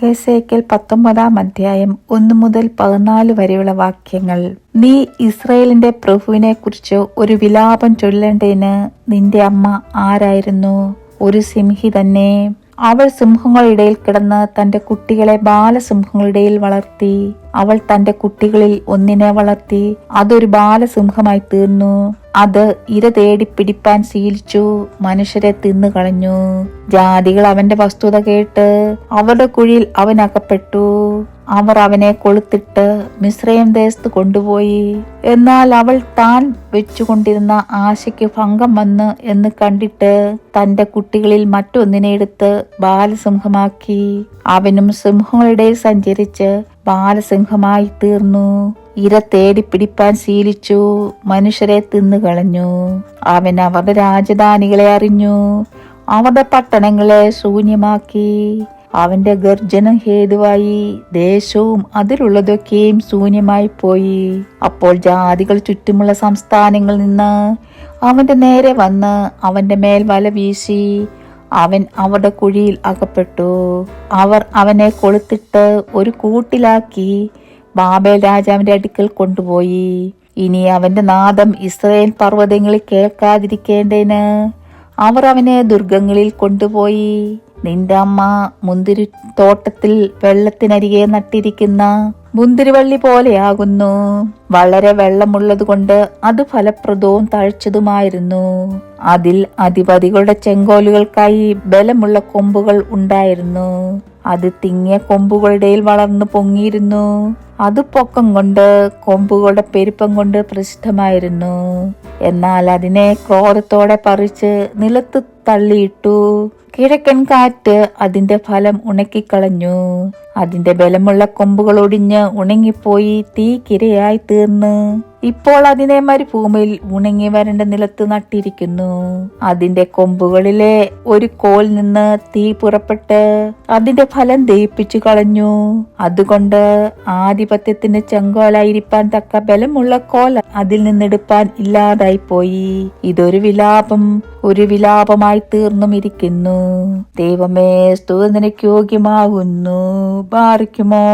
യെഹെസ്കേൽ 19 1 മുതൽ 14 വരെയുള്ള വാക്യങ്ങൾ. നീ ഇസ്രായേലിന്റെ പ്രഭുവിനെ കുറിച്ച് ഒരു വിലാപം ചൊല്ലേണ്ടതിന് നിന്റെ അമ്മ ആരായിരുന്നു? ഒരു സിംഹി തന്നെ. അവൾ സിംഹങ്ങളിടയിൽ കിടന്ന് തന്റെ കുട്ടികളെ ബാലസിംഹങ്ങളിടയിൽ വളർത്തി. അവൾ തന്റെ കുട്ടികളിൽ ഒന്നിനെ വളർത്തി, അതൊരു ബാലസിംഹമായി തീർന്നു. അത് ഇര തേടി പിടിപ്പാൻ ശീലിച്ചു, മനുഷ്യരെ തിന്നുകളഞ്ഞു. ജാതികൾ അവന്റെ വസ്തുത കേട്ട് അവരുടെ കുഴിയിൽ അവൻ അകപ്പെട്ടു. അവർ അവനെ കൊളുത്തിട്ട് മിസ്രയീം ദേശത്ത് കൊണ്ടുപോയി. എന്നാൽ അവൾ താൻ വെച്ചുകൊണ്ടിരുന്ന ആശയ്ക്ക് ഭംഗം വന്ന് എന്ന് കണ്ടിട്ട് തന്റെ കുട്ടികളിൽ മറ്റൊന്നിനെ എടുത്ത് ബാലസിംഹമാക്കി. അവനും സിംഹങ്ങളിടയിൽ സഞ്ചരിച്ച് ബാലസിംഹമായി തീർന്നു. ഇര തേടി പിടിപ്പാൻ ശീലിച്ചു, മനുഷ്യരെ തിന്നുകളഞ്ഞു. അവൻ അവരുടെ രാജധാനികളെ അറിഞ്ഞു, അവരുടെ പട്ടണങ്ങളെ ശൂന്യമാക്കി. അവന്റെ ഗർജനം ഹേതുവായി ദേശവും അതിലുള്ളതൊക്കെയും ശൂന്യമായി പോയി. അപ്പോൾ ജാതികൾ ചുറ്റുമുള്ള സംസ്ഥാനങ്ങളിൽ നിന്ന് അവന്റെ നേരെ വന്ന് അവന്റെ മേൽ വല വീശി. അവൻ അവരുടെ കുഴിയിൽ അകപ്പെട്ടു. അവർ അവനെ കൊളുത്തിട്ട് ഒരു കൂട്ടിലാക്കി ബാബേൽ രാജാവിന്റെ അടുക്കൽ കൊണ്ടുപോയി. ഇനി അവന്റെ നാദം ഇസ്രായേൽ പർവ്വതങ്ങളിൽ കേൾക്കാതിരിക്കേണ്ടതിന് അവർ അവനെ ദുർഗങ്ങളിൽ കൊണ്ടുപോയി. നിന്റെ അമ്മ മുന്തിരി തോട്ടത്തിൽ വെള്ളത്തിനരികെ നട്ടിരിക്കുന്ന മുന്തിരിവള്ളി പോലെയാകുന്നു. വളരെ വെള്ളമുള്ളത് കൊണ്ട് അത് ഫലപ്രദവും തഴച്ചതുമായിരുന്നു. അതിൽ അധിപതികളുടെ ചെങ്കോലുകൾക്കായി ബലമുള്ള കൊമ്പുകൾ ഉണ്ടായിരുന്നു. അത് തിങ്ങിയ കൊമ്പുകളുടെ വളർന്നു പൊങ്ങിയിരുന്നു. അത് പൊക്കം കൊണ്ട് കൊമ്പുകളുടെ പെരുപ്പം കൊണ്ട് പ്രസിദ്ധമായിരുന്നു. എന്നാൽ അതിനെ ക്രോധത്തോടെ പറിച്ച് നിലത്ത് തള്ളിയിട്ടു. കിഴക്കൻ കാറ്റ് അതിന്റെ ഫലം ഉണക്കിക്കളഞ്ഞു. അതിന്റെ ബലമുള്ള കൊമ്പുകൾ ഒടിഞ്ഞ് ഉണങ്ങിപ്പോയി തീക്കിരയായി തീർന്ന് ഇപ്പോൾ അതിനെ മരുഭൂമിയിൽ ഉണങ്ങി വരണ്ട നിലത്ത് നട്ടിരിക്കുന്നു. അതിന്റെ കൊമ്പുകളിലെ ഒരു കോൽ നിന്ന് തീ പുറപ്പെട്ട് അതിന്റെ ഫലം ദഹിപ്പിച്ചു കളഞ്ഞു. അതുകൊണ്ട് ആധിപത്യത്തിന് ചെങ്കോലായിരിക്കാൻ തക്ക ബലമുള്ള കോൽ അതിൽ നിന്നെടുപ്പാൻ ഇല്ലാതായി പോയി. ഇതൊരു വിലാപം, ഒരു വിലാപമായി തീർന്നും ഇരിക്കുന്നു. ദൈവമേ, സ്തുതി നിനക്ക് യോഗ്യമാകുന്നു. ബാറിക്കുമോ.